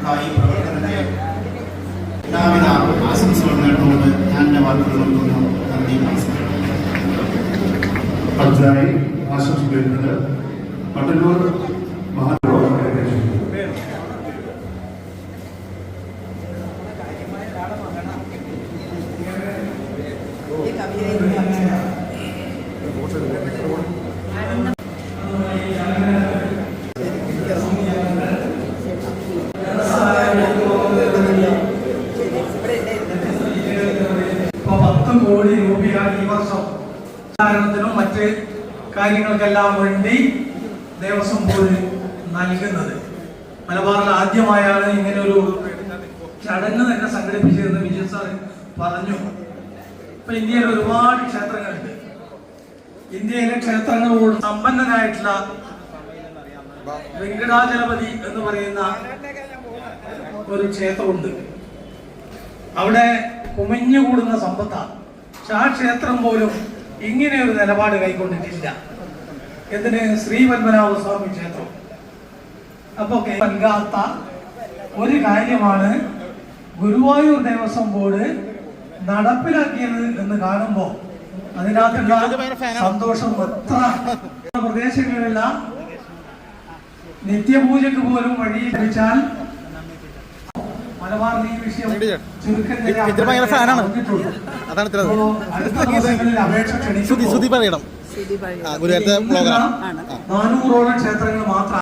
ഈ പ്രവർത്തനത്തെ എല്ലാവിധ ആശംസകൾ നേർന്നുകൊണ്ട് ഞാൻ എൻ്റെ വാക്കുകൾ നിർത്തുന്നു. നന്ദി, നമസ്കാരം. അടുത്തതായി ആശംസിക്കുന്നത് മട്ടന്നൂർ കോടി രൂപയാണ് ഈ വർഷം ത്തിനും മറ്റ് കാര്യങ്ങൾക്കെല്ലാം വേണ്ടി ദേവസ്വം ബോർഡ് നൽകുന്നത്. മലബാറിൽ ആദ്യമായാണ് ഇങ്ങനെ ഒരു ചടങ്ങ് തന്നെ സംഘടിപ്പിച്ചതെന്ന് വിജയ് സാർ പറഞ്ഞു. ഇപ്പൊ ഇന്ത്യയിൽ ഒരുപാട് ക്ഷേത്രങ്ങളുണ്ട്. ഇന്ത്യയിലെ ക്ഷേത്രങ്ങളോട് സമ്പന്നനായിട്ടുള്ള വെങ്കടാചലപതി എന്ന് പറയുന്ന ഒരു ക്ഷേത്രമുണ്ട്. അവിടെ കുമിഞ്ഞുകൂടുന്ന സമ്പത്താണ്. പക്ഷെ ആ ക്ഷേത്രം പോലും ഇങ്ങനെ ഒരു നിലപാട് കൈക്കൊണ്ടിട്ടില്ല. എന്തിന്? ശ്രീപത്മനാഭ സ്വാമി ക്ഷേത്രം. അപ്പൊ നൽകാത്ത ഒരു കാര്യമാണ് ഗുരുവായൂർ ദേവസ്വം ബോർഡ് നടപ്പിലാക്കിയത് എന്ന് കാണുമ്പോ അതിനകത്തുള്ള സന്തോഷം എത്ര പ്രദേശങ്ങളിലെല്ലാം നിത്യപൂജക്ക് പോലും വഴി ലഭിച്ചാൽ മലബാറിൽ ഈ വിഷയം ചുരുക്കത്തിൽ അപേക്ഷ ക്ഷണിക്കുമ്പോൾ 400ഓളം ക്ഷേത്രങ്ങൾ മാത്രം